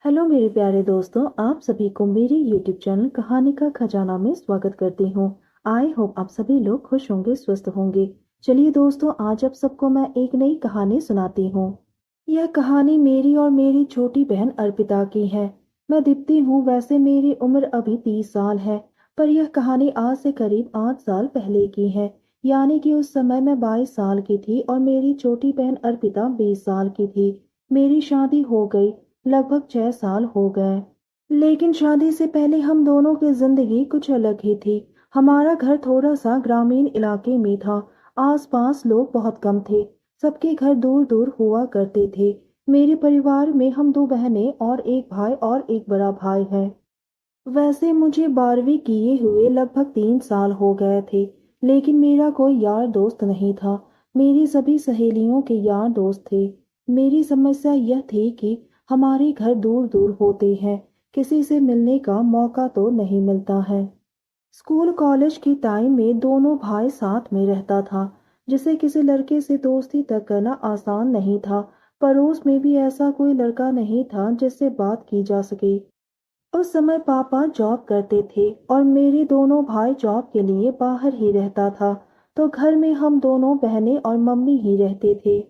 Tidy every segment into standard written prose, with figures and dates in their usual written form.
Hello मेरे प्यारे दोस्तों, आप सभी को मेरे यूट्यूब चैनल कहानी का खजाना में स्वागत करती हूँ। आई होप आप सभी लोग खुश होंगे, स्वस्थ होंगे। चलिए दोस्तों, आज आप सबको मैं एक नई कहानी सुनाती हूँ। यह कहानी मेरी और मेरी छोटी बहन अर्पिता की है। मैं दीप्ति हूँ। वैसे मेरी उम्र अभी 30 साल है, पर यह कहानी आज से करीब 8 साल पहले की है। यानी कि उस समय मैं 22 साल की थी और मेरी छोटी बहन अर्पिता 20 साल की थी। मेरी शादी हो गई, लगभग 6 साल हो गए। लेकिन शादी से पहले हम दोनों की जिंदगी कुछ अलग ही थी। हमारा घर थोड़ा सा ग्रामीण इलाके में था। आसपास लोग बहुत कम थे। सबके घर दूर दूर हुआ करते थे। मेरे परिवार में हम दो बहनें और एक भाई और एक बड़ा भाई है। वैसे मुझे 12वीं किए हुए लगभग 3 साल हो गए थे, लेकिन मेरा कोई यार दोस्त नहीं था। मेरी सभी सहेलियों के यार दोस्त थे। मेरी समस्या यह थी कि हमारे घर दूर दूर होते हैं, किसी से मिलने का मौका तो नहीं मिलता है। स्कूल कॉलेज की टाइम में दोनों भाई साथ में रहता था, जिसे किसी लड़के से दोस्ती तक करना आसान नहीं था। पड़ोस में भी ऐसा कोई लड़का नहीं था जिससे बात की जा सके। उस समय पापा जॉब करते थे और मेरे दोनों भाई जॉब के लिए बाहर ही रहता था, तो घर में हम दोनों बहनें और मम्मी ही रहते थे।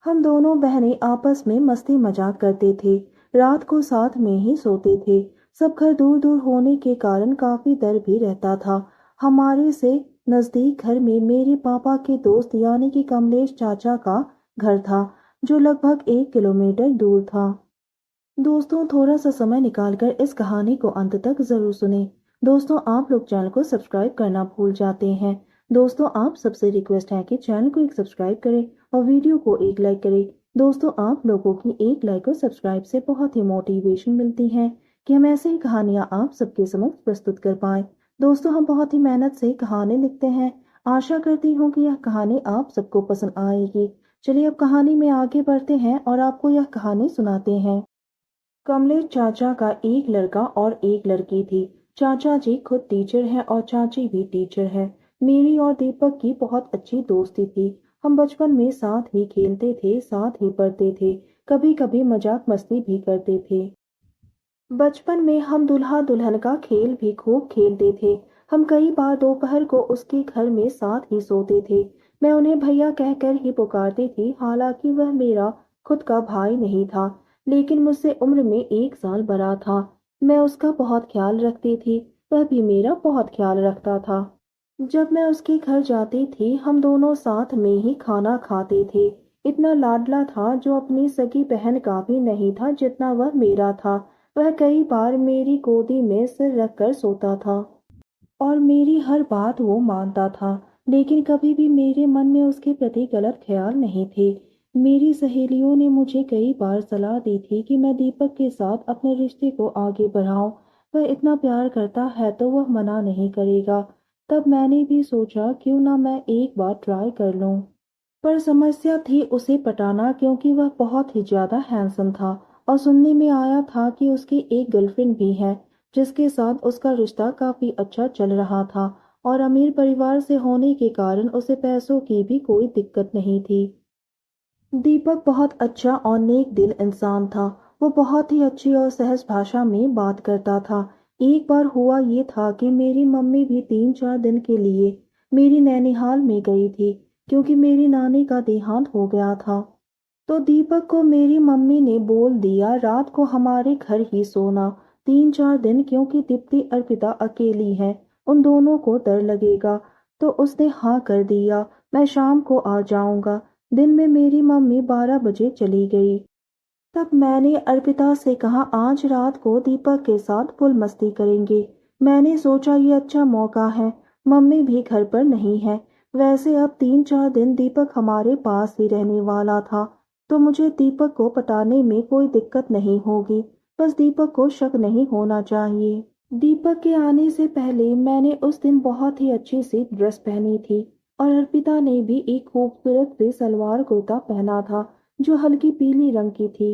हम दोनों बहनें आपस में मस्ती मजाक करते थे। रात को साथ में ही सोते थे। सब घर दूर दूर होने के कारण काफी डर भी रहता था। हमारे से नजदीक घर में मेरे पापा के दोस्त यानी कि कमलेश चाचा का घर था, जो लगभग 1 किलोमीटर दूर था। दोस्तों, थोड़ा सा समय निकालकर इस कहानी को अंत तक जरूर सुने। दोस्तों, आप लोग चैनल को सब्सक्राइब करना भूल जाते हैं। दोस्तों, आप सबसे रिक्वेस्ट है कि चैनल को एक सब्सक्राइब करें और वीडियो को एक लाइक करें। दोस्तों, आप लोगों की एक लाइक और सब्सक्राइब से बहुत ही मोटिवेशन मिलती है कि हम ऐसे ही कहानियां आप सबके समक्ष प्रस्तुत कर पाए। दोस्तों, हम बहुत ही मेहनत से कहानी लिखते हैं। आशा करती हूँ कि यह कहानी आप सबको पसंद आएगी। चलिए अब कहानी में आगे बढ़ते हैं और आपको यह कहानी सुनाते हैं। कमलेश चाचा का एक लड़का और एक लड़की थी। चाचा जी खुद टीचर हैं और चाची भी टीचर है। मेरी और दीपक की बहुत अच्छी दोस्ती थी। हम बचपन में साथ ही खेलते थे, साथ ही पढ़ते थे, कभी कभी मजाक मस्ती भी करते थे। बचपन में हम दूल्हा दुल्हन का खेल भी खूब खेलते थे। हम कई बार दोपहर को उसके घर में साथ ही सोते थे। मैं उन्हें भैया कहकर ही पुकारती थी, हालांकि वह मेरा खुद का भाई नहीं था, लेकिन मुझसे उम्र में 1 साल बड़ा था। मैं उसका बहुत ख्याल रखती थी, वह भी मेरा बहुत ख्याल रखता था। जब मैं उसके घर जाती थी, हम दोनों साथ में ही खाना खाते थे। इतना लाडला था, जो अपनी सगी बहन का भी नहीं था जितना वह मेरा था। वह कई बार मेरी गोदी में सिर रखकर सोता था और मेरी हर बात वो मानता था, लेकिन कभी भी मेरे मन में उसके प्रति गलत ख्याल नहीं थे। मेरी सहेलियों ने मुझे कई बार सलाह दी थी कि मैं दीपक के साथ अपने रिश्ते को आगे बढ़ाऊं। वह इतना प्यार करता है तो वह मना नहीं करेगा। तब मैंने भी सोचा, क्यों ना मैं एक बार ट्राई कर लूं। पर समस्या थी उसे पटाना, क्योंकि वह बहुत ही ज्यादा हैंडसम था और सुनने में आया था कि उसकी एक गर्लफ्रेंड भी है, जिसके साथ उसका रिश्ता काफी अच्छा चल रहा था और अमीर परिवार से होने के कारण उसे पैसों की भी कोई दिक्कत नहीं थी। दीपक बहुत अच्छा और नेक दिल इंसान था। वो बहुत ही अच्छी और सहज भाषा में बात करता था। एक बार हुआ ये था कि मेरी मम्मी भी 3-4 दिन के लिए मेरी नैनीहाल में गई थी, क्योंकि मेरी नानी का देहांत हो गया था। तो दीपक को मेरी मम्मी ने बोल दिया, रात को हमारे घर ही सोना 3-4 दिन, क्योंकि दीप्ति अर्पिता अकेली है, उन दोनों को डर लगेगा। तो उसने हाँ कर दिया, मैं शाम को आ जाऊंगा। दिन में मेरी मम्मी 12 बजे चली गई। तब मैंने अर्पिता से कहा, आज रात को दीपक के साथ फुल मस्ती करेंगे। मैंने सोचा ये अच्छा मौका है, मम्मी भी घर पर नहीं है। वैसे अब 3-4 दिन दीपक हमारे पास ही रहने वाला था, तो मुझे दीपक को पटाने में कोई दिक्कत नहीं होगी। बस दीपक को शक नहीं होना चाहिए। दीपक के आने से पहले मैंने उस दिन बहुत ही अच्छी सी ड्रेस पहनी थी और अर्पिता ने भी एक खूबसूरत से सलवार कुर्ता पहना था, जो हल्की पीली रंग की थी।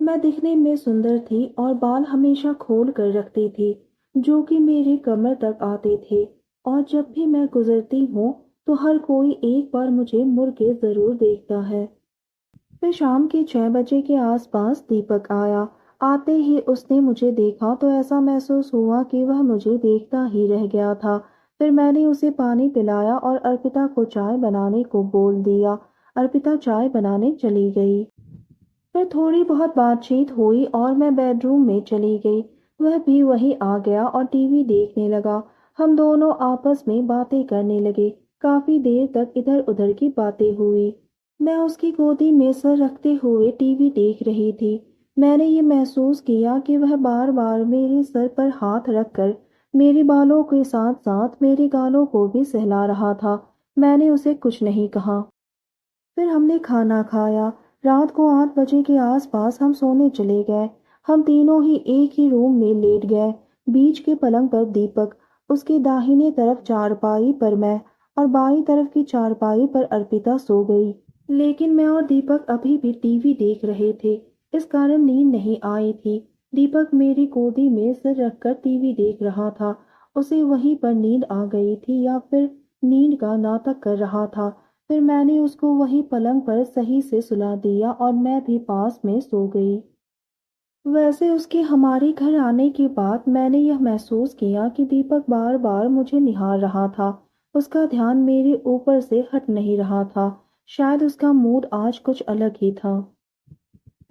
मैं दिखने में सुंदर थी और बाल हमेशा खोल कर रखती थी, जो कि मेरे कमर तक आते थे। और जब भी मैं गुजरती हूँ, तो हर कोई एक बार मुझे मुड़ के जरूर देखता है। फिर शाम के 6 बजे के आसपास दीपक आया। आते ही उसने मुझे देखा तो ऐसा महसूस हुआ कि वह मुझे देखता ही रह गया था। फिर मैंने उसे पानी पिलाया और अर्पिता को चाय बनाने को बोल दिया। अर्पिता चाय बनाने चली गई। फिर थोड़ी बहुत बातचीत हुई और मैं बेडरूम में चली गई। वह भी वहीं आ गया और टीवी देखने लगा। हम दोनों आपस में बातें करने लगे। काफी देर तक इधर उधर की बातें हुई। मैं उसकी गोदी में सर रखते हुए टीवी देख रही थी। मैंने ये महसूस किया कि वह बार बार मेरे सर पर हाथ रखकर मेरे बालों के साथ साथ मेरे गालों को भी सहला रहा था। मैंने उसे कुछ नहीं कहा। फिर हमने खाना खाया। रात को 8 बजे के आसपास हम सोने चले गए। हम तीनों ही एक ही रूम में लेट गए। बीच के पलंग पर दीपक, उसकी दाहिने तरफ चारपाई पर मैं और बाईं तरफ की चारपाई पर अर्पिता सो गई। लेकिन मैं और दीपक अभी भी टीवी देख रहे थे। इस कारण नींद नहीं आई थी। दीपक मेरी गोदी में सिर रखकर टीवी देख रहा था। उसे वहीं पर नींद आ गई थी या फिर नींद का नाटक कर रहा था। फिर मैंने उसको वही पलंग पर सही से सुला दिया और मैं भी पास में सो गई। वैसे उसके हमारे घर आने के बाद मैंने यह महसूस किया कि दीपक बार बार मुझे निहार रहा था। उसका ध्यान मेरे ऊपर से हट नहीं रहा था। शायद उसका मूड आज कुछ अलग ही था।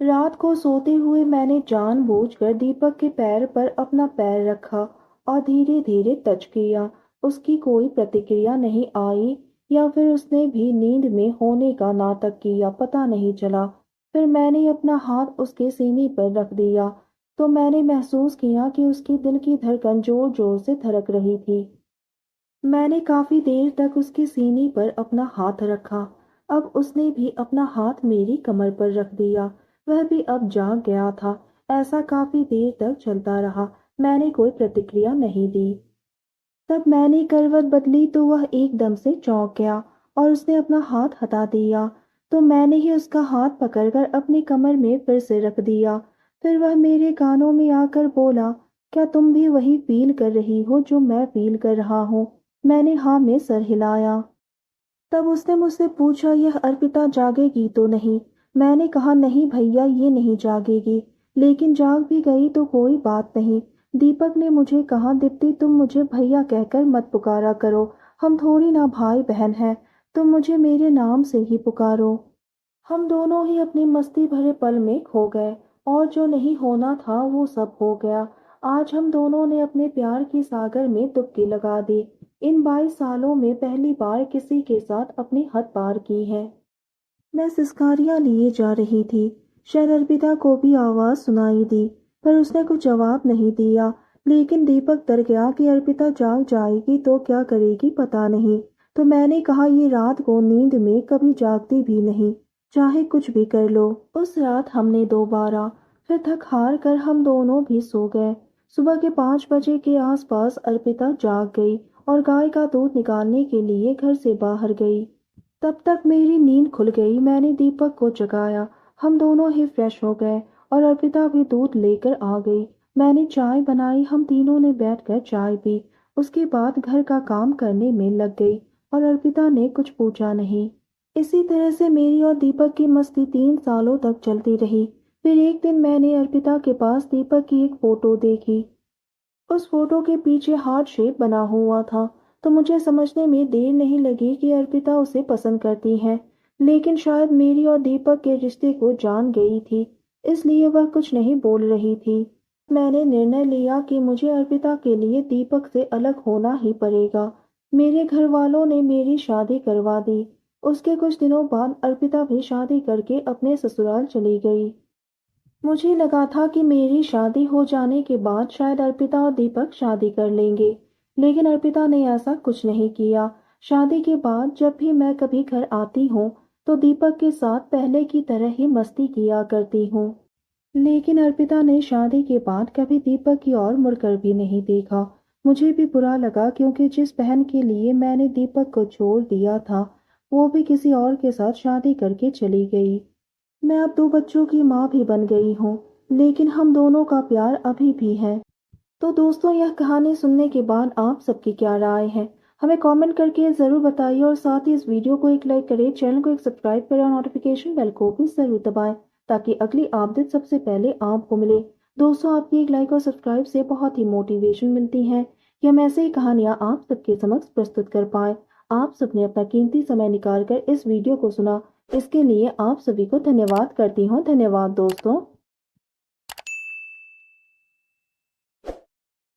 रात को सोते हुए मैंने जानबूझकर दीपक के पैर पर अपना पैर रखा और धीरे धीरे टच किया। उसकी कोई प्रतिक्रिया नहीं आई या फिर उसने भी नींद में होने का नाटक किया, पता नहीं चला। फिर मैंने अपना हाथ उसके सीने पर रख दिया तो मैंने महसूस किया कि उसकी दिल की धड़कन जोर जोर से धड़क रही थी। मैंने काफी देर तक उसके सीने पर अपना हाथ रखा। अब उसने भी अपना हाथ मेरी कमर पर रख दिया। वह भी अब जाग गया था। ऐसा काफी देर तक चलता रहा। मैंने कोई प्रतिक्रिया नहीं दी। तब मैंने करवट बदली तो वह एकदम से चौंक गया और उसने अपना हाथ हटा दिया। तो मैंने ही उसका हाथ पकड़कर अपनी कमर में फिर से रख दिया। फिर वह मेरे कानों में आकर बोला, क्या तुम भी वही फील कर रही हो जो मैं फील कर रहा हूँ? मैंने हाँ में सर हिलाया। तब उसने मुझसे पूछा, यह अर्पिता जागेगी तो नहीं? मैंने कहा, नहीं भैया, ये नहीं जागेगी। लेकिन जाग भी गई तो कोई बात नहीं। दीपक ने मुझे कहा, दीप्ति तुम मुझे भैया कहकर मत पुकारा करो। हम थोड़ी ना भाई बहन हैं। तुम मुझे मेरे नाम से ही पुकारो। हम दोनों ही अपनी मस्ती भरे पल में खो गए और जो नहीं होना था वो सब हो गया। आज हम दोनों ने अपने प्यार की सागर में डुबकी लगा दी। इन 22 सालों में पहली बार किसी के साथ अपनी हद पार की है। मैं सिसकारियां लिए जा रही थी। शायद अर्पिता को भी आवाज सुनाई दी, पर उसने कुछ जवाब नहीं दिया। लेकिन दीपक डर गया कि अर्पिता जाग जाएगी तो क्या करेगी पता नहीं। तो मैंने कहा, ये रात को नींद में कभी जागती भी नहीं, चाहे कुछ भी कर लो। उस रात हमने दोबारा, फिर थक हार कर हम दोनों भी सो गए। सुबह के 5 बजे के आसपास अर्पिता जाग गई और गाय का दूध निकालने के लिए घर से बाहर गई। तब तक मेरी नींद खुल गई। मैंने दीपक को जगाया। हम दोनों ही फ्रेश हो गए और अर्पिता भी दूध लेकर आ गई। मैंने चाय बनाई। हम तीनों ने बैठकर चाय पी। उसके बाद घर का काम करने में लग गई और अर्पिता ने कुछ पूछा नहीं। इसी तरह से मेरी और दीपक की मस्ती 3 सालों तक चलती रही। फिर एक दिन मैंने अर्पिता के पास दीपक की एक फोटो देखी। उस फोटो के पीछे हार्ट शेप बना हुआ था। तो मुझे समझने में देर नहीं लगी कि अर्पिता उसे पसंद करती है। लेकिन शायद मेरी और दीपक के रिश्ते को जान गई थी, इसलिए वह कुछ नहीं बोल रही थी। मैंने निर्णय लिया कि मुझे अर्पिता के लिए दीपक से अलग होना ही पड़ेगा। मेरे घर वालों ने मेरी शादी करवा दी। उसके कुछ दिनों बाद अर्पिता भी शादी करके अपने ससुराल चली गई। मुझे लगा था कि मेरी शादी हो जाने के बाद शायद अर्पिता और दीपक शादी कर लेंगे। लेकिन अर्पिता ने ऐसा कुछ नहीं किया। शादी के बाद जब भी मैं कभी घर आती हूँ तो दीपक के साथ पहले की तरह ही मस्ती किया करती हूँ। लेकिन अर्पिता ने शादी के बाद कभी दीपक की ओर मुड़कर भी नहीं देखा। मुझे भी बुरा लगा क्योंकि जिस बहन के लिए मैंने दीपक को छोड़ दिया था वो भी किसी और के साथ शादी करके चली गई। मैं अब 2 बच्चों की माँ भी बन गई हूँ, लेकिन हम दोनों का प्यार अभी भी है। तो दोस्तों, यह कहानी सुनने के बाद आप सबकी क्या राय है? हमें कमेंट करके ज़रूर बताइए और साथ ही इस वीडियो को एक लाइक करें, चैनल को एक सब्सक्राइब करें और नोटिफिकेशन बेल को भी ज़रूर दबाएं ताकि अगली अपडेट सबसे पहले आपको मिले। दोस्तों, आपकी एक लाइक और सब्सक्राइब से बहुत ही मोटिवेशन मिलती है कि हम ऐसे ही कहानियाँ आप सबके समक्ष प्रस्तुत कर पाए। आप सबने अपना कीमती समय निकाल कर इस वीडियो को सुना, इसके लिए आप सभी को धन्यवाद करती हूँ। धन्यवाद दोस्तों।